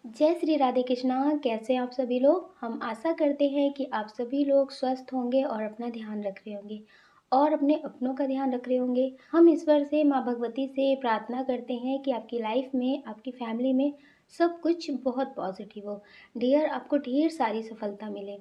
जय श्री राधे कृष्णा। कैसे हैं आप सभी लोग। हम आशा करते हैं कि आप सभी लोग स्वस्थ होंगे और अपना ध्यान रख रहे होंगे और अपने अपनों का ध्यान रख रहे होंगे। हम ईश्वर से, माँ भगवती से प्रार्थना करते हैं कि आपकी लाइफ में, आपकी फैमिली में सब कुछ बहुत पॉजिटिव हो। डियर, आपको ढेर सारी सफलता मिले।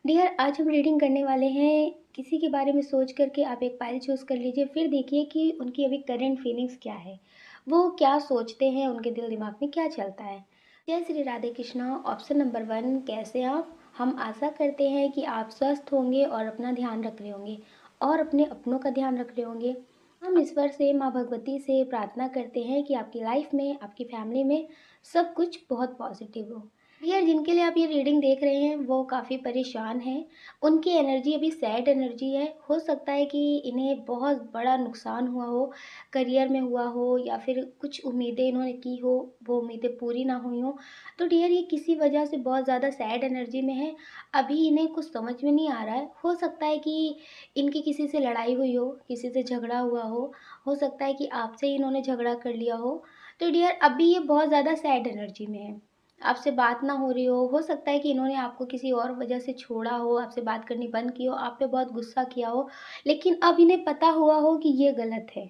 डियर, आज हम रीडिंग करने वाले हैं। किसी के बारे में सोच करके आप एक पाइल चूज़ कर लीजिए, फिर देखिए कि उनकी अभी करंट फीलिंग्स क्या है, वो क्या सोचते हैं, उनके दिल दिमाग में क्या चलता है। जय श्री राधे कृष्णा। ऑप्शन नंबर 1, कैसे आप। हम आशा करते हैं कि आप स्वस्थ होंगे और अपना ध्यान रख रहे होंगे और अपने अपनों का ध्यान रख रहे होंगे। हम ईश्वर से, माँ भगवती से प्रार्थना करते हैं कि आपकी लाइफ में, आपकी फैमिली में सब कुछ बहुत पॉजिटिव हो। यार, जिनके लिए आप ये रीडिंग देख रहे हैं वो काफ़ी परेशान हैं। उनकी एनर्जी अभी सैड एनर्जी है। हो सकता है कि इन्हें बहुत बड़ा नुकसान हुआ हो, करियर में हुआ हो, या फिर कुछ उम्मीदें इन्होंने की हो, वो उम्मीदें पूरी ना हुई हों। तो डियर, ये किसी वजह से बहुत ज़्यादा सैड एनर्जी में है। अभी इन्हें कुछ समझ में नहीं आ रहा है। हो सकता है कि इनकी किसी से लड़ाई हुई हो, किसी से झगड़ा हुआ हो सकता है कि आपसे ही इन्होंने झगड़ा कर लिया हो। तो डियर, अभी ये बहुत ज़्यादा सैड एनर्जी में है। आपसे बात ना हो रही हो सकता है कि इन्होंने आपको किसी और वजह से छोड़ा हो, आपसे बात करनी बंद की हो, आप पे बहुत गुस्सा किया हो, लेकिन अब इन्हें पता हुआ हो कि ये गलत है।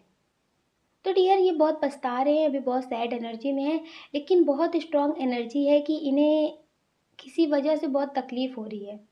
तो डियर, ये बहुत पछता रहे हैं, अभी बहुत सैड एनर्जी में है, लेकिन बहुत स्ट्रॉन्ग एनर्जी है कि इन्हें किसी वजह से बहुत तकलीफ हो रही है।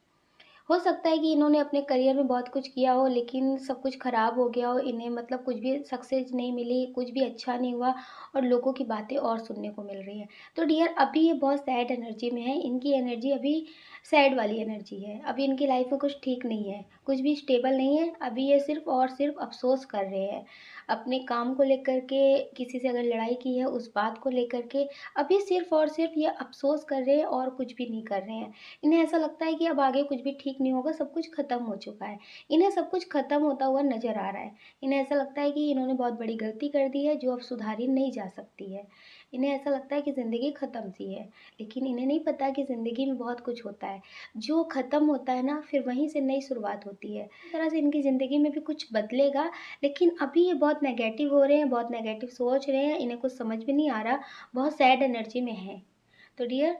हो सकता है कि इन्होंने अपने करियर में बहुत कुछ किया हो, लेकिन सब कुछ ख़राब हो गया हो, इन्हें मतलब कुछ भी सक्सेस नहीं मिली, कुछ भी अच्छा नहीं हुआ और लोगों की बातें और सुनने को मिल रही हैं। तो डियर, अभी ये बहुत सैड एनर्जी में है। इनकी एनर्जी अभी सैड वाली एनर्जी है। अभी इनकी लाइफ में कुछ ठीक नहीं है, कुछ भी स्टेबल नहीं है। अभी ये सिर्फ़ और सिर्फ अफ़सोस कर रहे हैं अपने काम को लेकर के। किसी से अगर लड़ाई की है उस बात को लेकर के अभी सिर्फ़ और सिर्फ ये अफ़सोस कर रहे हैं और कुछ भी नहीं कर रहे हैं। इन्हें ऐसा लगता है कि अब आगे कुछ भी ठीक नहीं होगा, सब कुछ ख़त्म हो चुका है। इन्हें सब कुछ ख़त्म होता हुआ नज़र आ रहा है। इन्हें ऐसा लगता है कि इन्होंने बहुत बड़ी गलती कर दी है जो अब सुधारी नहीं जा सकती है। इन्हें ऐसा लगता है कि ज़िंदगी ख़त्म सी है, लेकिन इन्हें नहीं पता कि ज़िंदगी में बहुत कुछ होता है। जो ख़त्म होता है ना, फिर वहीं से नई शुरुआत होती है। इस तरह से इनकी ज़िंदगी में भी कुछ बदलेगा, लेकिन अभी ये बहुत नेगेटिव हो रहे हैं, बहुत नेगेटिव सोच रहे हैं, इन्हें कुछ समझ में नहीं आ रहा, बहुत सैड एनर्जी में हैं। तो डियर,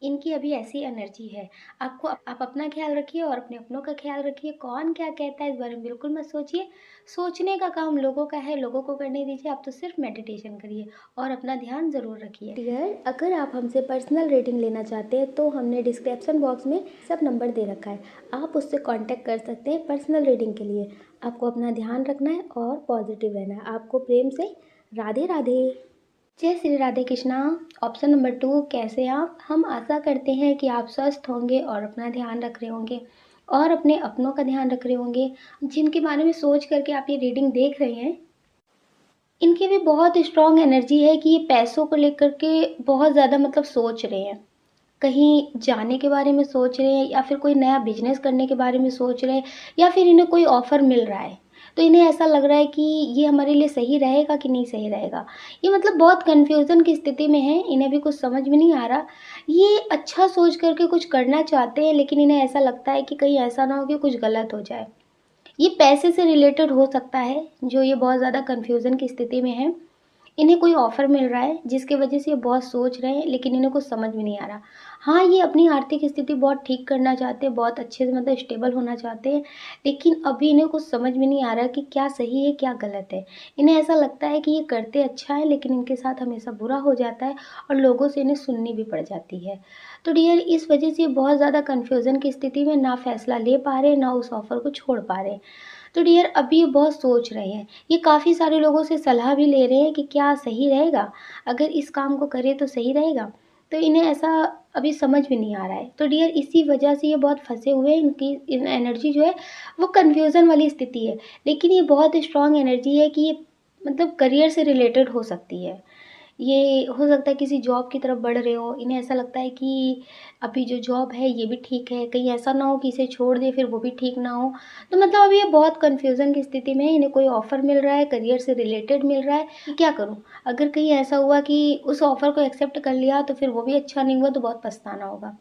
इनकी अभी ऐसी एनर्जी है। आप अपना ख्याल रखिए और अपने अपनों का ख्याल रखिए। कौन क्या कहता है इस बारे में बिल्कुल मत सोचिए। सोचने का काम लोगों का है, लोगों को करने दीजिए। आप तो सिर्फ मेडिटेशन करिए और अपना ध्यान ज़रूर रखिए। डियर, अगर आप हमसे पर्सनल रीडिंग लेना चाहते हैं तो हमने डिस्क्रिप्शन बॉक्स में सब नंबर दे रखा है, आप उससे कांटेक्ट कर सकते हैं पर्सनल रीडिंग के लिए। आपको अपना ध्यान रखना है और पॉजिटिव रहना है। आपको प्रेम से राधे राधे। जय श्री राधे कृष्णा। ऑप्शन नंबर 2, कैसे आप। हम आशा करते हैं कि आप स्वस्थ होंगे और अपना ध्यान रख रहे होंगे और अपने अपनों का ध्यान रख रहे होंगे। जिनके बारे में सोच करके आप ये रीडिंग देख रहे हैं, इनकी भी बहुत स्ट्रॉन्ग एनर्जी है कि ये पैसों को लेकर के बहुत ज़्यादा मतलब सोच रहे हैं। कहीं जाने के बारे में सोच रहे हैं, या फिर कोई नया बिजनेस करने के बारे में सोच रहे हैं, या फिर इन्हें कोई ऑफ़र मिल रहा है। तो इन्हें ऐसा लग रहा है कि ये हमारे लिए सही रहेगा कि नहीं सही रहेगा। ये मतलब बहुत कन्फ्यूज़न की स्थिति में है, इन्हें भी कुछ समझ में नहीं आ रहा। ये अच्छा सोच कर के कुछ करना चाहते हैं, लेकिन इन्हें ऐसा लगता है कि कहीं ऐसा ना हो कि कुछ गलत हो जाए। ये पैसे से रिलेटेड हो सकता है, जो ये बहुत ज़्यादा कन्फ्यूज़न की स्थिति में है। इन्हें कोई ऑफ़र मिल रहा है जिसकी वजह से ये बहुत सोच रहे हैं, लेकिन इन्हें कुछ समझ में नहीं आ रहा। हाँ, ये अपनी आर्थिक स्थिति बहुत ठीक करना चाहते हैं, बहुत अच्छे से मतलब स्टेबल होना चाहते हैं, लेकिन अभी इन्हें कुछ समझ में नहीं आ रहा कि क्या सही है, क्या गलत है। इन्हें ऐसा लगता है कि ये करते अच्छा है, लेकिन इनके साथ हमेशा बुरा हो जाता है और लोगों से इन्हें सुननी भी पड़ जाती है। तो डियर, इस वजह से ये बहुत ज़्यादा कन्फ्यूज़न की स्थिति में ना फ़ैसला ले पा रहे हैं, ना उस ऑफ़र को छोड़ पा रहे हैं। तो डियर, अभी ये बहुत सोच रहे हैं। ये काफ़ी सारे लोगों से सलाह भी ले रहे हैं कि क्या सही रहेगा? अगर इस काम को करें तो सही रहेगा? तो इन्हें ऐसा अभी समझ में नहीं आ रहा है। तो डियर, इसी वजह से ये बहुत फँसे हुए हैं। इनकी एनर्जी जो है वो कन्फ्यूज़न वाली स्थिति है। लेकिन ये बहुत स्ट्रॉन्ग एनर्जी है कि ये मतलब करियर से रिलेटेड हो सकती है। ये हो सकता है किसी जॉब की तरफ बढ़ रहे हो, इन्हें ऐसा लगता है कि अभी जो जॉब है ये भी ठीक है, कहीं ऐसा ना हो कि इसे छोड़ दें फिर वो भी ठीक ना हो। तो मतलब अभी ये बहुत कन्फ्यूज़न की स्थिति में है। इन्हें कोई ऑफ़र मिल रहा है, करियर से रिलेटेड मिल रहा है कि क्या करूँ? अगर कहीं ऐसा हुआ कि उस ऑफ़र को एक्सेप्ट कर लिया तो फिर वो भी अच्छा नहीं हुआ तो बहुत पछताना होगा।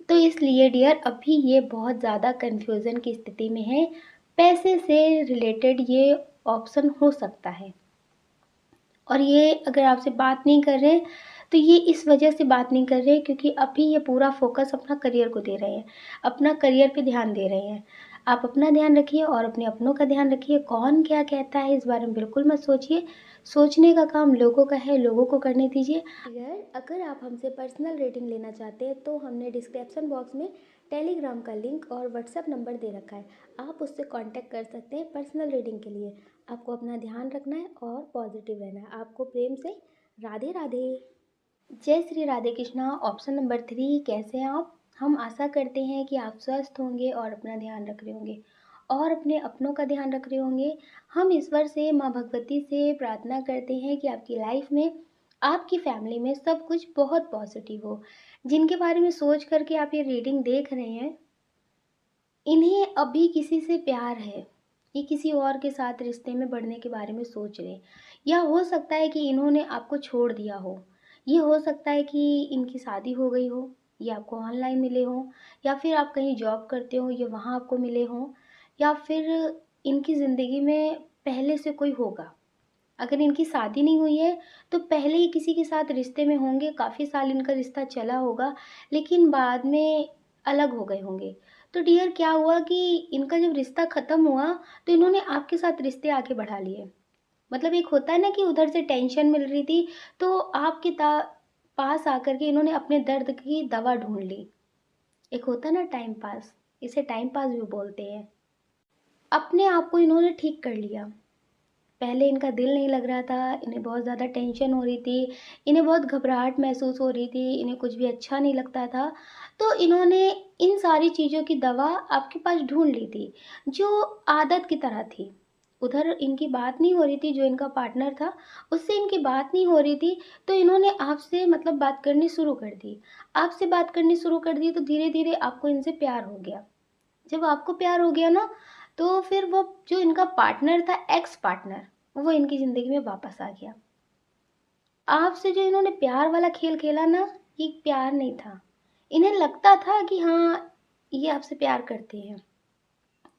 तो इसलिए डियर, अभी ये बहुत ज़्यादा कन्फ्यूज़न की स्थिति में है। पैसे से रिलेटेड ये ऑप्शन हो सकता है। और ये अगर आपसे बात नहीं कर रहे, तो ये इस वजह से बात नहीं कर रहे क्योंकि अभी ये पूरा फ़ोकस अपना करियर को दे रहे हैं, अपना करियर पे ध्यान दे रहे हैं। आप अपना ध्यान रखिए और अपने अपनों का ध्यान रखिए, कौन क्या कहता है इस बारे में बिल्कुल मत सोचिए, सोचने का काम लोगों का है, लोगों को करने दीजिए। अगर आप हमसे पर्सनल रेटिंग लेना चाहते हैं तो हमने डिस्क्रिप्शन बॉक्स में टेलीग्राम का लिंक और व्हाट्सएप नंबर दे रखा है, आप उससे कांटेक्ट कर सकते हैं पर्सनल रीडिंग के लिए। आपको अपना ध्यान रखना है और पॉजिटिव रहना है। आपको प्रेम से राधे राधे। जय श्री राधे कृष्णा। ऑप्शन नंबर 3, कैसे हैं आप? हम आशा करते हैं कि आप स्वस्थ होंगे और अपना ध्यान रख रहे होंगे और अपने अपनों का ध्यान रख रहे होंगे। हम ईश्वर से, माँ भगवती से प्रार्थना करते हैं कि आपकी लाइफ में, आपकी फैमिली में सब कुछ बहुत पॉजिटिव हो। जिनके बारे में सोच करके आप ये रीडिंग देख रहे हैं, इन्हें अभी किसी से प्यार है, ये किसी और के साथ रिश्ते में बढ़ने के बारे में सोच रहे हैं, या हो सकता है कि इन्होंने आपको छोड़ दिया हो, ये हो सकता है कि इनकी शादी हो गई हो, ये आपको ऑनलाइन मिले हों, या फिर आप कहीं जॉब करते हो, ये वहाँ आपको मिले हों, या फिर इनकी ज़िंदगी में पहले से कोई होगा। अगर इनकी शादी नहीं हुई है तो पहले ही किसी के साथ रिश्ते में होंगे, काफ़ी साल इनका रिश्ता चला होगा, लेकिन बाद में अलग हो गए होंगे। तो डियर, क्या हुआ कि इनका जब रिश्ता ख़त्म हुआ तो इन्होंने आपके साथ रिश्ते आगे बढ़ा लिए। मतलब एक होता है ना कि उधर से टेंशन मिल रही थी, तो आपके पास आकर के इन्होंने अपने दर्द की दवा ढूंढ ली। एक होता है ना टाइम पास, इसे टाइम पास भी बोलते हैं। अपने आप को इन्होंने ठीक कर लिया। पहले इनका दिल नहीं लग रहा था, इन्हें बहुत ज़्यादा टेंशन हो रही थी, इन्हें बहुत घबराहट महसूस हो रही थी, इन्हें कुछ भी अच्छा नहीं लगता था। तो इन्होंने इन सारी चीज़ों की दवा आपके पास ढूँढ ली थी, जो आदत की तरह थी। उधर इनकी बात नहीं हो रही थी, जो इनका पार्टनर था, उससे इनकी बात नहीं हो रही थी, तो इन्होंने आपसे मतलब बात करनी शुरू कर दी। आपसे बात करनी शुरू कर दी तो धीरे-धीरे आपको इनसे प्यार हो गया। जब आपको प्यार हो गया ना, तो फिर वो जो इनका पार्टनर था, एक्स पार्टनर, वो इनकी ज़िंदगी में वापस आ गया। आपसे जो इन्होंने प्यार वाला खेल खेला ना, ये प्यार नहीं था। इन्हें लगता था कि हाँ, ये आपसे प्यार करते हैं,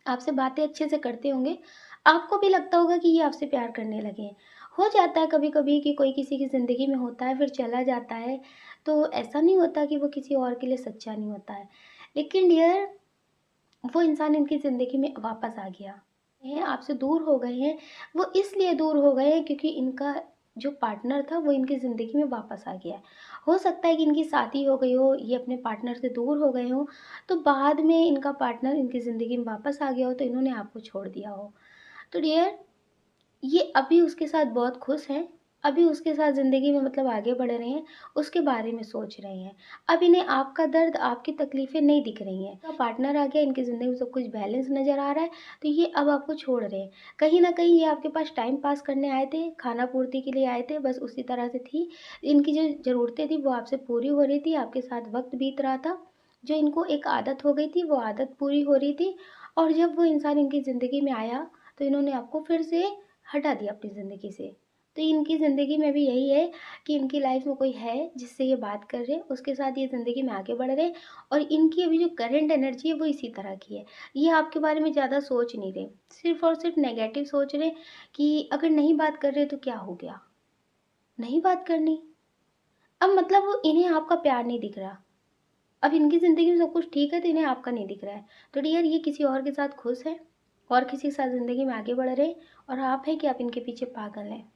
आपसे बातें अच्छे से करते होंगे, आपको भी लगता होगा कि ये आपसे प्यार करने लगे हैं। हो जाता है कभी-कभी कि कोई किसी की ज़िंदगी में होता है, फिर चला जाता है, तो ऐसा नहीं होता कि वो किसी और के लिए सच्चा नहीं होता है। लेकिन डियर, वो इंसान इनकी ज़िंदगी में वापस आ गया है, आपसे दूर हो गए हैं। वो इसलिए दूर हो गए हैं क्योंकि इनका जो पार्टनर था वो इनकी ज़िंदगी में वापस आ गया है। हो सकता है कि इनकी शादी हो गई हो, ये अपने पार्टनर से दूर हो गए हों, तो बाद में इनका पार्टनर इनकी ज़िंदगी में वापस आ गया हो, तो इन्होंने आपको छोड़ दिया हो। तो डियर, ये अभी उसके साथ बहुत खुश हैं, अभी उसके साथ ज़िंदगी में मतलब आगे बढ़ रहे हैं, उसके बारे में सोच रहे हैं। अब इन्हें आपका दर्द, आपकी तकलीफ़ें नहीं दिख रही हैं। इनका पार्टनर आ गया, इनकी ज़िंदगी में सब कुछ बैलेंस नज़र आ रहा है, तो ये अब आपको छोड़ रहे हैं। कहीं न कहीं ये आपके पास टाइम पास करने आए थे, खाना-पूर्ति के लिए आए थे, बस उसी तरह से थी। इनकी जो ज़रूरतें थी वो आपसे पूरी हो रही थी, आपके साथ वक़्त बीत रहा था। जो इनको एक आदत हो गई थी, वो आदत पूरी हो रही थी, और जब वो इंसान इनकी ज़िंदगी में आया, तो इन्होंने आपको फिर से हटा दिया अपनी ज़िंदगी से। तो इनकी ज़िंदगी में भी यही है कि इनकी लाइफ़ में कोई है जिससे ये बात कर रहे हैं, उसके साथ ये ज़िंदगी में आगे बढ़ रहे हैं, और इनकी अभी जो करंट एनर्जी है वो इसी तरह की है। ये आपके बारे में ज़्यादा सोच नहीं रहे, सिर्फ़ और सिर्फ़ नेगेटिव सोच रहे हैं कि अगर नहीं बात कर रहे तो क्या हो गया? नहीं बात करनी। अब मतलब वो इन्हें आपका प्यार नहीं दिख रहा। अब इनकी ज़िंदगी में सब कुछ ठीक है तो इन्हें आपका नहीं दिख रहा है। तो डियर, ये किसी और के साथ खुश है और किसी के साथ ज़िंदगी में आगे बढ़ रहे हैं, और आप हैं कि आप इनके पीछे पागल हैं।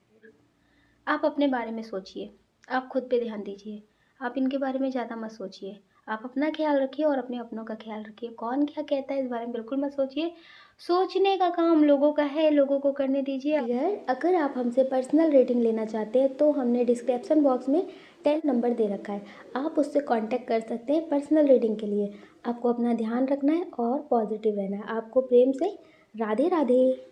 आप अपने बारे में सोचिए, आप खुद पे ध्यान दीजिए, आप इनके बारे में ज़्यादा मत सोचिए। आप अपना ख्याल रखिए और अपने अपनों का ख्याल रखिए। कौन क्या कहता है इस बारे में बिल्कुल मत सोचिए। सोचने का काम लोगों का है, लोगों को करने दीजिए। अगर आप हमसे पर्सनल रेटिंग लेना चाहते हैं तो हमने डिस्क्रिप्शन बॉक्स में 10 नंबर दे रखा है, आप उससे कांटेक्ट कर सकते हैं पर्सनल रीडिंग के लिए। आपको अपना ध्यान रखना है और पॉजिटिव रहना है। आपको प्रेम से राधे राधे।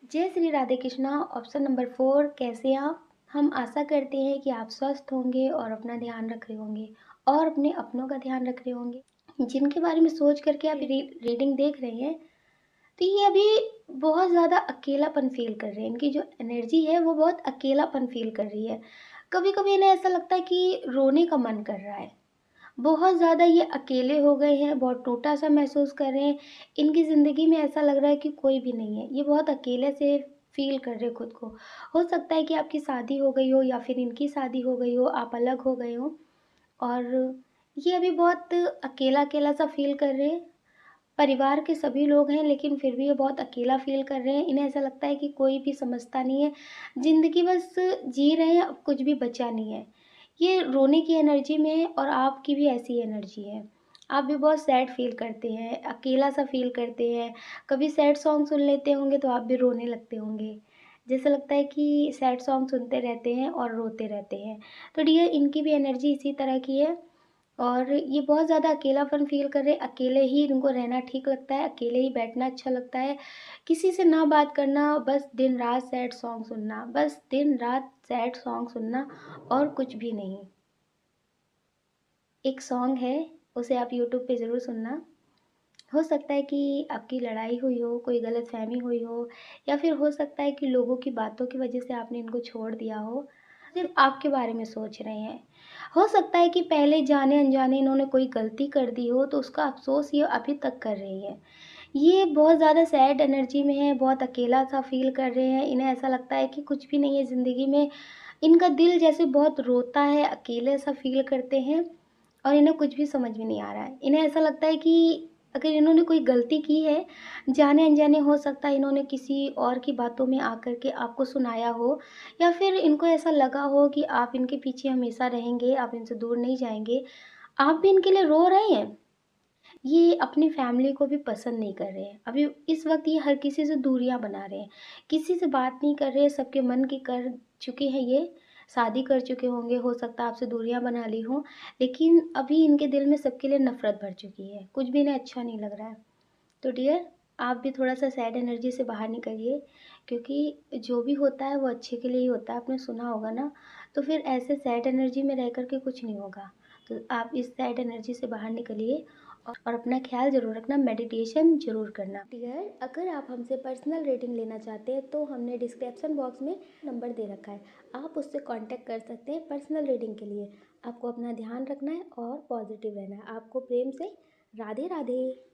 जय श्री राधे कृष्णा। ऑप्शन नंबर 4, कैसे हैं आप? हम आशा करते हैं कि आप स्वस्थ होंगे और अपना ध्यान रख रहे होंगे और अपने अपनों का ध्यान रख रहे होंगे। जिनके बारे में सोच करके आप रीडिंग देख रहे हैं, तो ये अभी बहुत ज़्यादा अकेलापन फ़ील कर रहे हैं। इनकी जो एनर्जी है वो बहुत अकेलापन फ़ील कर रही है। कभी-कभी इन्हें ऐसा लगता है कि रोने का मन कर रहा है। बहुत ज़्यादा ये अकेले हो गए हैं, बहुत टूटा-सा महसूस कर रहे हैं। इनकी ज़िंदगी में ऐसा लग रहा है कि कोई भी नहीं है। ये बहुत अकेले से फ़ील कर रहे खुद को। हो सकता है कि आपकी शादी हो गई हो या फिर इनकी शादी हो गई हो, आप अलग हो गए हो और ये अभी बहुत अकेला-अकेला सा फ़ील कर रहे हैं। परिवार के सभी लोग हैं लेकिन फिर भी ये बहुत अकेला फ़ील कर रहे हैं। इन्हें ऐसा लगता है कि कोई भी समझता नहीं है। ज़िंदगी बस जी रहे हैं, अब कुछ भी बचा नहीं है। ये रोने की एनर्जी में है और आपकी भी ऐसी एनर्जी है। आप भी बहुत सैड फ़ील करते हैं, अकेला-सा फ़ील करते हैं। कभी सैड सॉन्ग सुन लेते होंगे तो आप भी रोने लगते होंगे। जैसे लगता है कि सैड सॉन्ग सुनते रहते हैं और रोते रहते हैं। तो डियर इनकी भी एनर्जी इसी तरह की है। और ये बहुत ज़्यादा अकेलापन फ़ील कर रहे हैं, अकेले ही इनको रहना ठीक लगता है, अकेले ही बैठना अच्छा लगता है। किसी से ना बात करना, बस दिन-रात सैड सॉन्ग सुनना, बस दिन-रात सैड सॉन्ग सुनना और कुछ भी नहीं। एक सॉन्ग है, उसे आप यूट्यूब पे ज़रूर सुनना। हो सकता है कि आपकी लड़ाई हुई हो, कोई गलतफ़हमी हुई हो या फिर हो सकता है कि लोगों की बातों की वज़ह से आपने इनको छोड़ दिया हो, सिर्फ़ आपके बारे में सोच रहे हैं। हो सकता है कि पहले जाने-अनजाने इन्होंने कोई गलती कर दी हो, तो उसका अफ़सोस ये अभी तक कर रही है। ये बहुत ज़्यादा सैड एनर्जी में है, बहुत अकेला-सा फ़ील कर रहे हैं, इन्हें ऐसा लगता है कि कुछ भी नहीं है ज़िंदगी में। इनका दिल जैसे बहुत रोता है, अकेले-सा फ़ील करते हैं और इन्हें कुछ भी समझ में नहीं आ रहा है। इन्हें ऐसा लगता है कि अगर इन्होंने कोई गलती की है, जाने-अनजाने हो सकता है इन्होंने किसी और की बातों में आकर के आपको सुनाया हो या फिर इनको ऐसा लगा हो कि आप इनके पीछे हमेशा रहेंगे, आप इनसे दूर नहीं जाएँगे। आप भी इनके लिए रो रहे हैं। ये अपनी फैमिली को भी पसंद नहीं कर रहे हैं। अभी इस वक़्त ये हर किसी से दूरियाँ बना रहे हैं। किसी से बात नहीं कर रहे, सबके मन की कर चुके हैं ये। शादी कर चुके होंगे, हो सकता है आपसे दूरियाँ बना ली हों, लेकिन अभी इनके दिल में सबके लिए नफ़रत भर चुकी है। कुछ भी इन्हें अच्छा नहीं लग रहा है। तो डियर आप भी थोड़ा-सा सैड एनर्जी से बाहर निकलिए क्योंकि जो भी होता है वो अच्छे के लिए ही होता है। आपने सुना होगा ना? तो फिर ऐसे सैड एनर्जी में रह कर के कुछ नहीं होगा। तो आप इस सैड एनर्जी से बाहर निकलिए और अपना ख़्याल ज़रूर रखना, मेडिटेशन ज़रूर करना। डियर अगर आप हमसे पर्सनल रीडिंग लेना चाहते हैं तो हमने डिस्क्रिप्शन बॉक्स में नंबर दे रखा है। आप उससे कॉन्टैक्ट कर सकते हैं पर्सनल रीडिंग के लिए। आपको अपना ध्यान रखना है और पॉज़िटिव रहना है। आपको प्रेम से राधे राधे।